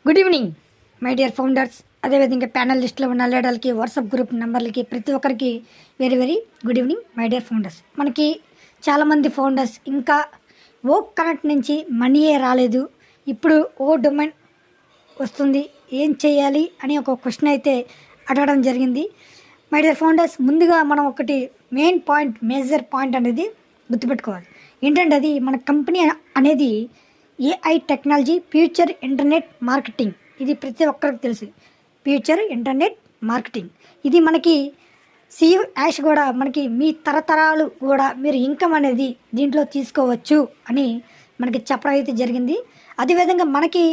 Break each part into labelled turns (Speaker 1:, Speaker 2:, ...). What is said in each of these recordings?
Speaker 1: Good evening my dear founders, అదేవిధంగా panel లిస్ట్లో ఉన్న లీడర్లకి, వాట్సాప్ గ్రూప్ నెంబర్లకి, ప్రతి ఒక్కరికి very very good evening my dear founders. మనకి చాలామంది ఫౌండర్స్ ఇంకా ఓ కనెక్ట్ నుంచి మనీయే రాలేదు, ఇప్పుడు ఓ డొమైన్ వస్తుంది, ఏం చేయాలి అని ఒక క్వశ్చన్ అయితే అడగడం జరిగింది. మై డియర్ ఫౌండర్స్, ముందుగా మనం ఒకటి మేజర్ పాయింట్ అనేది గుర్తుపెట్టుకోవాలి. ఏంటంటే అది మన కంపెనీ అనేది AI technology, future internet marketing. ఇది ప్రతి ఒక్కరికి తెలుసు. ఫ్యూచర్ ఇంటర్నెట్ మార్కెటింగ్ ఇది మనకి సీఈఓ యాష్ కూడా మనకి మీ తరతరాలు కూడా మీరు ఇన్కమ్ అనేది దీంట్లో తీసుకోవచ్చు అని మనకి చెప్పడం అయితే జరిగింది. అదేవిధంగా మనకి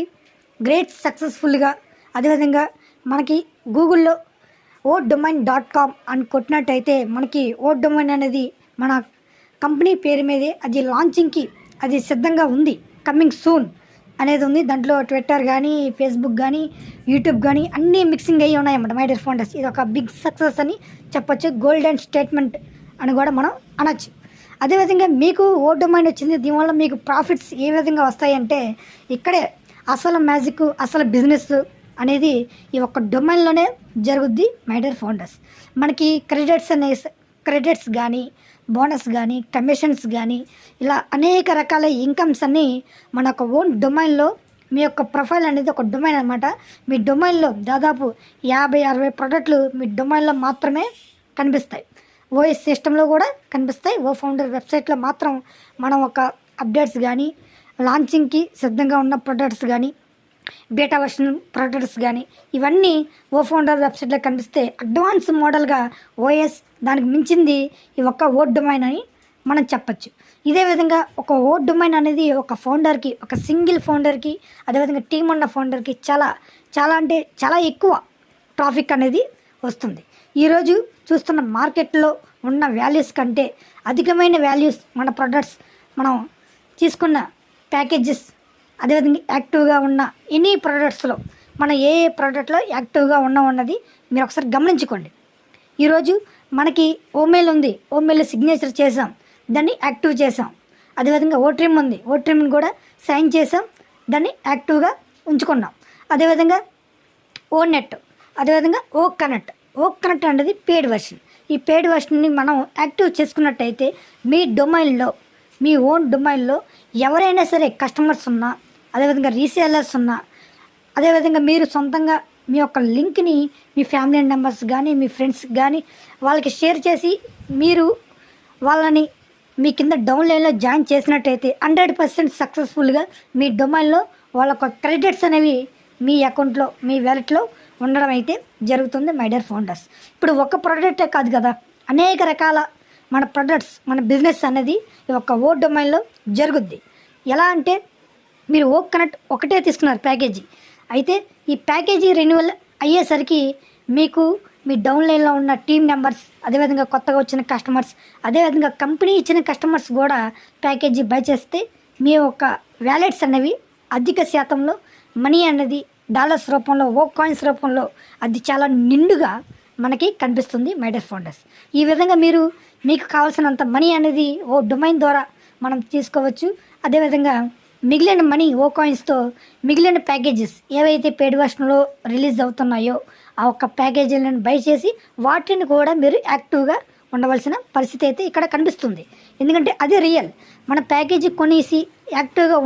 Speaker 1: గ్రేట్ సక్సెస్ఫుల్గా, అదేవిధంగా మనకి గూగుల్లో oDomain.com అని కొట్టినట్టయితే మనకి oDomain అనేది మన కంపెనీ పేరు మీదే అది లాంచింగ్కి అది సిద్ధంగా ఉంది. కమింగ్ సూన్ అనేది ఉంది. దాంట్లో ట్విట్టర్ కానీ, ఫేస్బుక్ కానీ, యూట్యూబ్ కానీ అన్నీ మిక్సింగ్ అయ్యి ఉన్నాయన్నమాట మై డియర్ ఫౌండర్స్. ఇది ఒక బిగ్ సక్సెస్ అని చెప్పొచ్చు, గోల్డెన్ స్టేట్మెంట్ అని కూడా మనం అనొచ్చు. అదేవిధంగా మీకు oDomain వచ్చింది, దీనివల్ల మీకు ప్రాఫిట్స్ ఏ విధంగా వస్తాయంటే ఇక్కడే అసలు మ్యాజిక్, అసలు బిజినెస్ అనేది ఈ ఒక్క డొమైన్లోనే జరుగుద్ది మై డియర్ ఫౌండర్స్. మనకి క్రెడిట్స్ కానీ, బోనస్ కానీ, కమిషన్స్ కానీ, ఇలా అనేక రకాల ఇన్కమ్స్ అన్నీ మన యొక్క ఓన్ డొమైన్లో, మీ యొక్క ప్రొఫైల్ అనేది ఒక డొమైన్ అనమాట. మీ డొమైన్లో దాదాపు 50-60 ప్రోడక్ట్లు మీ డొమైన్లో మాత్రమే కనిపిస్తాయి. ఓఎస్ సిస్టంలో కూడా కనిపిస్తాయి. ఓ ఫౌండర్ వెబ్సైట్లో మాత్రం మనం ఒక అప్డేట్స్ కానీ, లాంచింగ్కి సిద్ధంగా ఉన్న ప్రొడక్ట్స్ కానీ, బీటా వర్షన్ ప్రొడక్ట్స్ కానీ ఇవన్నీ ఓ ఫౌండర్ వెబ్సైట్లో కనిపిస్తే అడ్వాన్స్ మోడల్గా ఓఎస్ దానికి మించింది ఈ ఒక్క oDomain అని మనం చెప్పచ్చు. ఇదే విధంగా ఒక oDomain అనేది ఒక ఫౌండర్కి, ఒక సింగిల్ ఫౌండర్కి, అదేవిధంగా టీం ఉన్న ఫౌండర్కి చాలా అంటే చాలా ఎక్కువ ట్రాఫిక్ అనేది వస్తుంది. ఈరోజు చూస్తున్న మార్కెట్లో ఉన్న వాల్యూస్ కంటే అధికమైన వాల్యూస్ మన ప్రొడక్ట్స్, మనం తీసుకున్న ప్యాకేజెస్, అదేవిధంగా యాక్టివ్గా ఉన్న ఎనీ ప్రోడక్ట్స్లో మన ఏ ప్రోడక్ట్లో యాక్టివ్గా ఉన్నది మీరు ఒకసారి గమనించుకోండి. ఈరోజు మనకి ఓమెయిల్ ఉంది, ఓమెయిల్ సిగ్నేచర్ చేసాం, దాన్ని యాక్టివ్ చేసాం. అదేవిధంగా ఓట్రిమ్ ఉంది, ఓట్రిమ్ని కూడా సైన్ చేసాం, దాన్ని యాక్టివ్గా ఉంచుకున్నాం. అదేవిధంగా ఓనెట్, అదేవిధంగా ఓ కనెక్ట్ అనేది పెయిడ్ వర్షన్. ఈ పెయిడ్ వర్షన్ని మనం యాక్టివ్ చేసుకున్నట్టయితే మీ డొమైన్లో, మీ ఓన్ డొమైన్లో ఎవరైనా సరే కస్టమర్స్ ఉన్నా, అదేవిధంగా రీసేలర్స్ ఉన్నా, అదేవిధంగా మీరు సొంతంగా మీ యొక్క లింక్ని మీ ఫ్యామిలీ మెంబర్స్ కానీ, మీ ఫ్రెండ్స్ కానీ వాళ్ళకి షేర్ చేసి మీరు వాళ్ళని మీ కింద డౌన్లైన్లో జాయిన్ చేసినట్టయితే 100% సక్సెస్ఫుల్గా మీ డొమైన్లో వాళ్ళ క్రెడిట్స్ అనేవి మీ అకౌంట్లో, మీ వ్యాలెట్లో ఉండడం అయితే జరుగుతుంది మై డియర్ ఫౌండర్స్. ఇప్పుడు ఒక ప్రోడక్టే కాదు కదా, అనేక రకాల మన ప్రొడక్ట్స్, మన బిజినెస్ అనేది ఈ ఒక్క oDomainలో జరుగుద్ది. ఎలా అంటే మీరు ఓ కనెక్ట్ ఒకటే తీసుకున్నారు ప్యాకేజీ, అయితే ఈ ప్యాకేజీ రెన్యువల్ అయ్యేసరికి మీకు మీ డౌన్లైన్లో ఉన్న టీమ్ మెంబర్స్, అదేవిధంగా కొత్తగా వచ్చిన కస్టమర్స్, అదేవిధంగా కంపెనీ ఇచ్చిన కస్టమర్స్ కూడా ప్యాకేజీ బై చేస్తే మీ యొక్క వ్యాలెట్స్ అనేవి అధిక శాతంలో మనీ అనేది డాలర్స్ రూపంలో, ఓ కాయిన్స్ రూపంలో అది చాలా నిండుగా మనకి కనిపిస్తుంది మై డియర్ ఫౌండర్స్. ఈ విధంగా మీకు కావాల్సినంత మనీ అనేది ఓ డొమైన్ ద్వారా మనం తీసుకోవచ్చు. అదేవిధంగా మిగిలిన మనీ ఓ కాయిన్స్తో మిగిలిన ప్యాకేజెస్ ఏవైతే పెయిడ్ వర్షన్లో రిలీజ్ అవుతున్నాయో ఆ ఒక్క ప్యాకేజీలను బై చేసి వాటిని కూడా మీరు యాక్టివ్గా ఉండవలసిన పరిస్థితి అయితే ఇక్కడ కనిపిస్తుంది. ఎందుకంటే అది రియల్. మన ప్యాకేజీ కొనేసి యాక్టివ్గా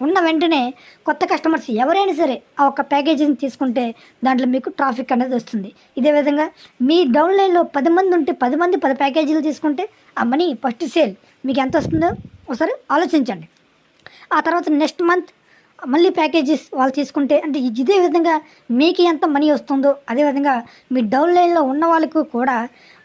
Speaker 1: ఉన్న వెంటనే కొత్త కస్టమర్స్ ఎవరైనా సరే ఆ ఒక్క ప్యాకేజీని తీసుకుంటే దాంట్లో మీకు ట్రాఫిక్ అనేది వస్తుంది. ఇదే విధంగా మీ డౌన్లైన్లో 10 మంది ఉంటే 10 మంది 10 ప్యాకేజీలు తీసుకుంటే ఆ మనీ ఫస్ట్ సేల్ మీకు ఎంత వస్తుందో ఒకసారి ఆలోచించండి. ఆ తర్వాత నెక్స్ట్ మంత్ మళ్ళీ ప్యాకేజెస్ వాళ్ళు తీసుకుంటే అంటే ఇదే విధంగా మీకు ఎంత మనీ వస్తుందో అదేవిధంగా మీ డౌన్లైన్లో ఉన్న వాళ్ళకు కూడా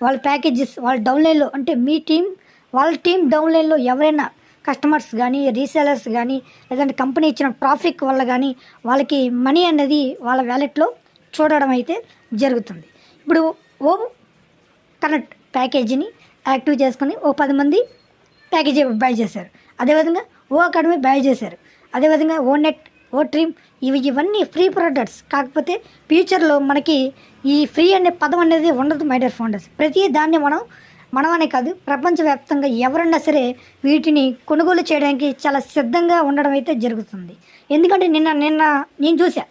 Speaker 1: వాళ్ళ ప్యాకేజెస్, వాళ్ళ డౌన్లైన్లో అంటే మీ టీం, వాళ్ళ టీం డౌన్లైన్లో ఎవరైనా కస్టమర్స్ కానీ, రీసేలర్స్ కానీ, లేదంటే కంపెనీ ఇచ్చిన ట్రాఫిక్ వల్ల కానీ వాళ్ళకి మనీ అనేది వాళ్ళ వ్యాలెట్లో చూడడం అయితే జరుగుతుంది. ఇప్పుడు ఓ కనెక్ట్ ప్యాకేజీని యాక్టివ్ చేసుకొని ఓ 10 మంది ప్యాకేజీ బై చేశారు. అదేవిధంగా ఓ అకాడమీ బై చేశారు. అదేవిధంగా ఓనెట్, ఓట్రిమ్ ఇవన్నీ ఫ్రీ ప్రొడక్ట్స్. కాకపోతే ఫ్యూచర్లో మనకి ఈ ఫ్రీ అనే పదం అనేది ఉండదు మై డియర్ ఫౌండర్స్. ప్రతి దాన్ని మనమనే కాదు, ప్రపంచవ్యాప్తంగా ఎవరన్నా సరే వీటిని కొనుగోలు చేయడానికి చాలా సిద్ధంగా ఉండడం అయితే జరుగుతుంది. ఎందుకంటే నిన్న నేను చూసా,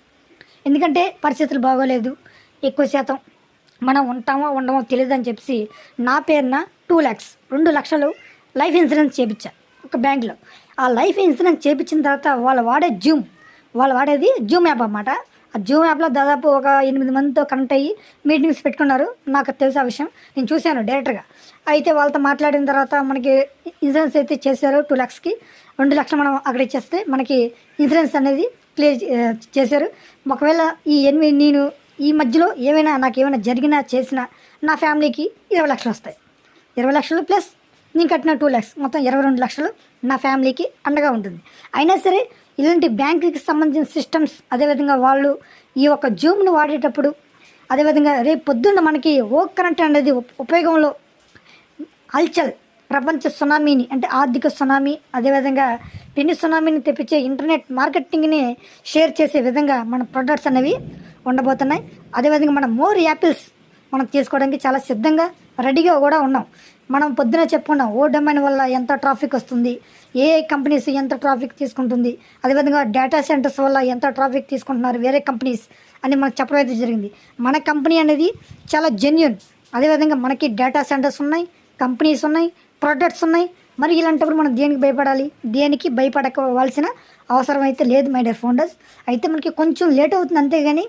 Speaker 1: ఎందుకంటే పరిస్థితులు బాగోలేదు, ఎక్కువ శాతం మనం ఉంటామో ఉండమో తెలియదు అని చెప్పి నా పేరున 2 lakhs 2 లక్షలు లైఫ్ ఇన్సూరెన్స్ చేయించా ఒక బ్యాంక్లో. ఆ లైఫ్ ఇన్సూరెన్స్ చేయించిన తర్వాత వాళ్ళు వాడేది జూమ్ యాప్ అన్నమాట. ఆ జూమ్ యాప్లో దాదాపు ఒక 8 మందితో కనెక్ట్ అయ్యి మీటింగ్స్ పెట్టుకున్నారు. నాకు తెలుసు ఆ విషయం, నేను చూశాను డైరెక్ట్గా. అయితే వాళ్ళతో మాట్లాడిన తర్వాత మనకి ఇన్సూరెన్స్ అయితే చేశారు 2 lakhsకి. 2 లక్షలు మనం అక్కడ ఇచ్చేస్తే మనకి ఇన్సూరెన్స్ అనేది క్లియర్ చేశారు. ఒకవేళ నేను ఈ మధ్యలో నాకు ఏమైనా జరిగినా చేసినా నా ఫ్యామిలీకి 20 లక్షలు వస్తాయి. 20 లక్షలు ప్లస్ నేను కట్టిన 2 lakhs మొత్తం 22 లక్షలు నా ఫ్యామిలీకి అండగా ఉంటుంది. అయినా సరే ఇలాంటి బ్యాంకుకి సంబంధించిన సిస్టమ్స్, అదేవిధంగా వాళ్ళు ఈ యొక్క జూమ్ను వాడేటప్పుడు, అదేవిధంగా రేపు పొద్దున్న మనకి కరెంట్ అనేది ఉపయోగంలో హల్చల్ ప్రపంచ సునామీని, అంటే ఆర్థిక సునామీ, అదేవిధంగా పెను సునామీని తెప్పించే ఇంటర్నెట్ మార్కెటింగ్ని షేర్ చేసే విధంగా మన ప్రొడక్ట్స్ అనేవి ఉండబోతున్నాయి. అదేవిధంగా మనం మోర్ యాపిల్స్ మనం తీసుకోవడానికి చాలా సిద్ధంగా రెడీగా కూడా ఉన్నాం. మనం పొద్దున చెప్పుకున్నాం డొమైన్ వల్ల ఎంత ట్రాఫిక్ వస్తుంది, ఏ కంపెనీస్ ఎంత ట్రాఫిక్ తీసుకుంటుంది, అదేవిధంగా డేటా సెంటర్స్ వల్ల ఎంత ట్రాఫిక్ తీసుకుంటున్నారు వేరే కంపెనీస్ అని మనకు చెప్పడం అయితే జరిగింది. మన కంపెనీ అనేది చాలా జెన్యూన్. అదేవిధంగా మనకి డేటా సెంటర్స్ ఉన్నాయి, కంపెనీస్ ఉన్నాయి, ప్రొడక్ట్స్ ఉన్నాయి. మరి ఇలాంటప్పుడు మనం దేనికి భయపడాలి? దేనికి భయపడవలసిన అవసరం అయితే లేదు మై డియర్ ఫౌండర్స్. అయితే మనకి కొంచెం లేట్ అవుతుంది అంతేగాని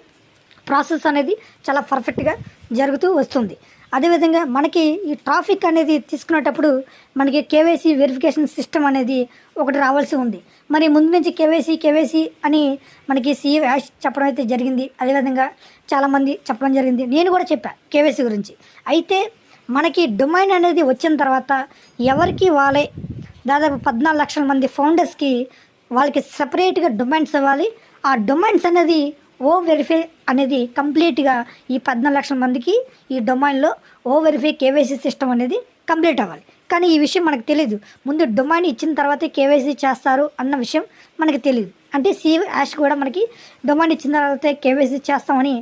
Speaker 1: ప్రాసెస్ అనేది చాలా పర్ఫెక్ట్గా జరుగుతూ వస్తుంది. అదేవిధంగా మనకి ఈ ట్రాఫిక్ అనేది తీసుకునేటప్పుడు మనకి కేవైసీ వెరిఫికేషన్ సిస్టమ్ అనేది ఒకటి రావాల్సి ఉంది. మరి ముందు నుంచి కేవైసీ అని మనకి సీఈఓ యాష్ చెప్పడం అయితే జరిగింది. అదేవిధంగా చాలామంది చెప్పడం జరిగింది, నేను కూడా చెప్పాను కేవైసీ గురించి. అయితే మనకి డొమైన్ అనేది వచ్చిన తర్వాత ఎవరికి వాళ్ళే దాదాపు 14 లక్షల మంది ఫౌండర్స్కి వాళ్ళకి సపరేట్గా డొమైన్స్ ఇవ్వాలి. ఆ డొమైన్స్ అనేది వెరిఫై అనేది కంప్లీట్గా ఈ 14 లక్షల మందికి ఈ డొమైన్లో వెరిఫై కేవైసీ సిస్టమ్ అనేది కంప్లీట్ అవ్వాలి. కానీ ఈ విషయం మనకు తెలియదు. ముందు డొమైన్ ఇచ్చిన తర్వాతే కేవైసీ చేస్తారు అన్న విషయం మనకి తెలియదు. అంటే సీఈఓ యాష్ కూడా మనకి డొమైన్ ఇచ్చిన తర్వాత కేవైసీ చేస్తామని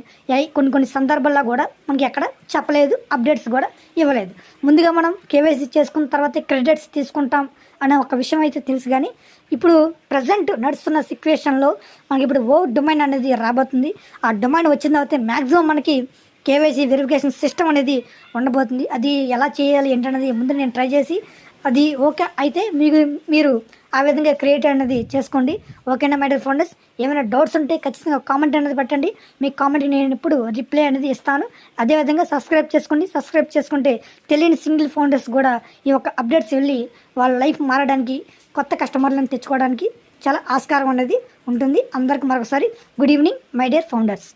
Speaker 1: కొన్ని సందర్భాల్లో కూడా మనకి ఎక్కడ చెప్పలేదు, అప్డేట్స్ కూడా ఇవ్వలేదు. ముందుగా మనం కేవైసీ చేసుకున్న తర్వాత క్రెడిట్స్ తీసుకుంటాం అనే ఒక విషయం అయితే తెలుసు. కానీ ఇప్పుడు ప్రజెంట్ నడుస్తున్న సిచ్యువేషన్లో మనకి ఇప్పుడు డొమైన్ అనేది రాబోతుంది. ఆ డొమైన్ వచ్చిన తర్వాత మ్యాక్సిమం మనకి కేవైసీ వెరిఫికేషన్ సిస్టమ్ అనేది ఉండబోతుంది. అది ఎలా చేయాలి ఏంటనేది ముందు నేను ట్రై చేసి అది ఓకే అయితే మీరు ఆ విధంగా క్రియేట్ అనేది చేసుకోండి. ఓకేనా మై డియర్ ఫౌండర్స్? ఏమైనా డౌట్స్ ఉంటే ఖచ్చితంగా కామెంట్ అనేది పెట్టండి. మీ కామెంట్కి నేను ఇప్పుడు రిప్లై అనేది ఇస్తాను. అదేవిధంగా సబ్స్క్రైబ్ చేసుకోండి. సబ్స్క్రైబ్ చేసుకుంటే తెలియని సింగిల్ ఫౌండర్స్ కూడా ఈ యొక్క అప్డేట్స్ వెళ్ళి వాళ్ళ లైఫ్ మారడానికి, కొత్త కస్టమర్లను తెచ్చుకోవడానికి చాలా ఆస్కారం అనేది ఉంటుంది. అందరికీ మరొకసారి good evening my dear founders.